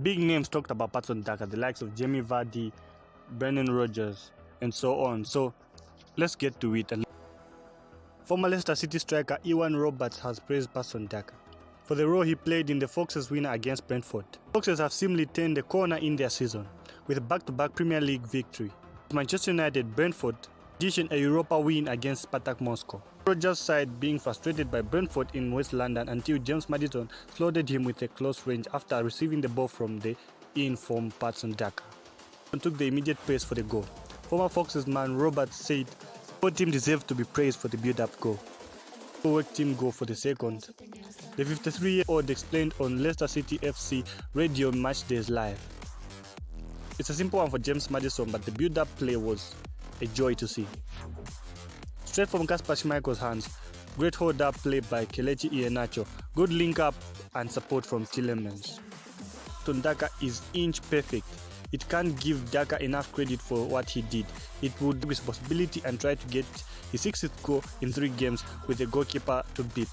Big names talked about Patson Daka, the likes of Jamie Vardy, Branden Rodgers, and so on. So let's get to it. Former Leicester City striker Iwan Roberts has praised Patson Daka for the role he played in the Foxes' winner against Brentford. Foxes have seemingly turned the corner in their season with a back-to-back Premier League victory. Manchester United, Brentford, dishing a Europa win against Spartak Moscow. Rodgers' side being frustrated by Brentford in West London until James Maddison slaughtered him with a close range after receiving the ball from the in-form Patson Daka. And took the immediate praise for the goal. Former Foxes man Roberts said both teams deserve to be praised for the build-up goal. Work team goal for the second. The 53-year-old explained on Leicester City FC Radio Matchdays Live. It's a simple one for James Maddison, but the build-up play was a joy to see. Straight from Kasper Schmeichel's hands, great hold-up play by Kelechi Iheanacho, good link-up and support from Tielemans. Daka is inch perfect. It can't give Daka enough credit for what he did. It would be responsibility and try to get his 6th goal in 3 games with a goalkeeper to beat.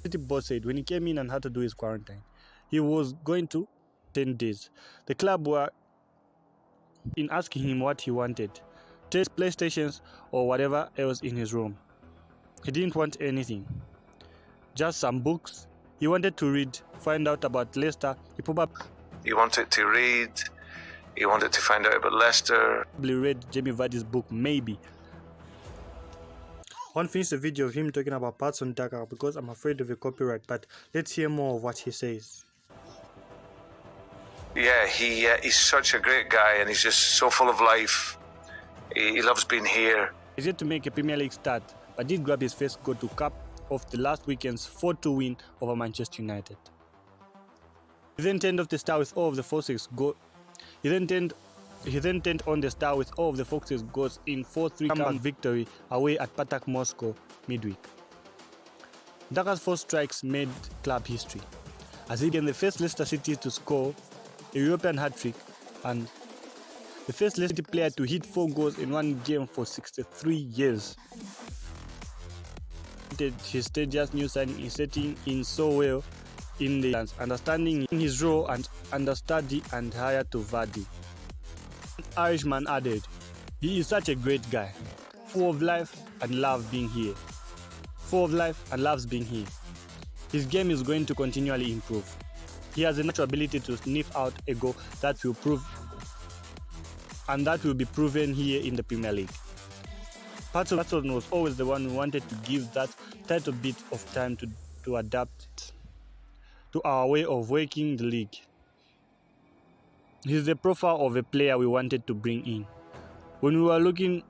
City boss said when he came in and had to do his quarantine, he was going to 10 days. The club were in asking him what he wanted, PlayStations or whatever else in his room. He didn't want anything, just some books. He wanted to read, find out about Leicester. He wanted to read, he wanted to find out about Leicester. Probably read Jamie Vardy's book, maybe. I want to finish the video of him talking about Patson Daka because I'm afraid of a copyright, but let's hear more of what he says. Yeah, he's such a great guy and he's just so full of life. He loves being here. He's yet to make a Premier League start, but did grab his first goal to cap off the last weekend's 4-2 win over Manchester United. He then turned off the star with all of the Foxes goals. He then turned on the star with all of the Foxes goals in 4-3 comeback victory away at Spartak Moscow midweek. Daka's 4 strikes made club history, as he became the first Leicester City to score a European hat-trick and the first Leicester City player to hit 4 goals in one game for 63 years. His tedious new signing is setting in so well in the lands, understanding his role and understudy and hire to Vardy. Irishman added, "He is such a great guy, full of life and love being here. Full of life and loves being here. His game is going to continually improve. He has a natural ability to sniff out a goal that will be proven here in the Premier League." Patson was always the one who wanted to give that title bit of time to adapt to our way of working the league. He's the profile of a player we wanted to bring in. When we were looking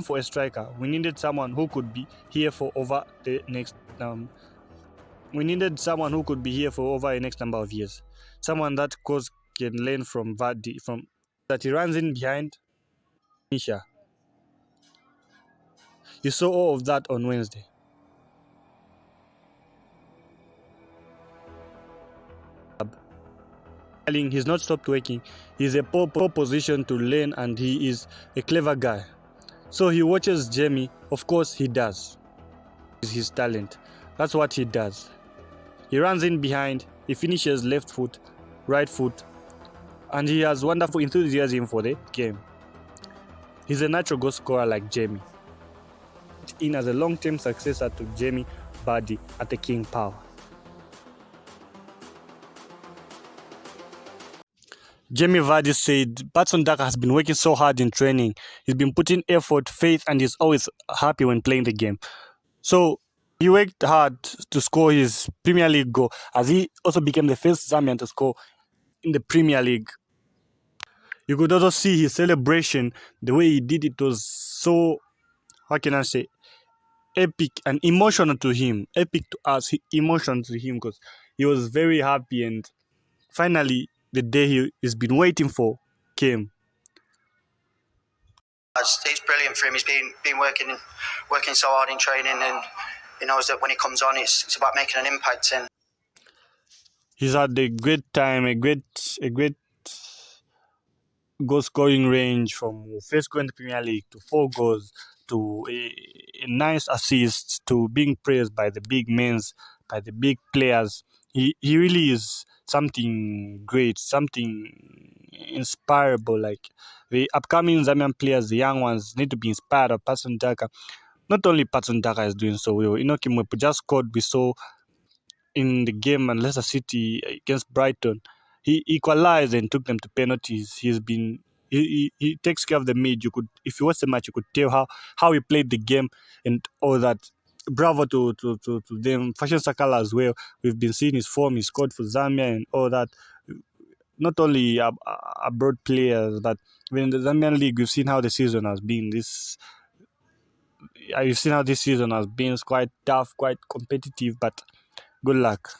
for a striker, we needed someone who could be here for over the next number of years. Someone that coach can learn from Vardy, from that he runs in behind Misha. You saw all of that on Wednesday. He's not stopped working. He's a poor position to learn and he is a clever guy. So he watches Jamie. Of course he does. It's his talent. That's what he does. He runs in behind. He finishes left foot, right foot. And he has wonderful enthusiasm for the game. He's a natural goal scorer like Jamie. In as a long-term successor to Jamie Vardy at the King Power. Jamie Vardy said, Patson Daka has been working so hard in training. He's been putting effort, faith, and he's always happy when playing the game. So he worked hard to score his Premier League goal, as he also became the first Zambian to score in the Premier League. You could also see his celebration, the way he did it was so, how can I say, epic and emotional to him. Epic to us, emotional to him, because he was very happy and finally the day he's been waiting for came. It's brilliant for him. He's been working so hard in training, and he knows that when he comes on, it's about making an impact. And he's had a great time, a great goal scoring range from first goal in the Premier League to 4 goals to a nice assist to being praised by the big men, by the big players. He really is something great, something inspirable. Like the upcoming Zambian players, the young ones, need to be inspired of Patson Daka. Not only Patson Daka is doing so well, mwepu just scored. We saw in the game and Leicester City against Brighton. He equalized and took them to penalties. He takes care of the mid. You could, if you watch the match, you could tell how he played the game and all that. Bravo to them. Fashion Sakala as well. We've been seeing his form. He scored for Zambia and all that. Not only abroad players, but in the Zambian league, we've seen how the season has been. You've seen how this season has been. It's quite tough, quite competitive, but good luck.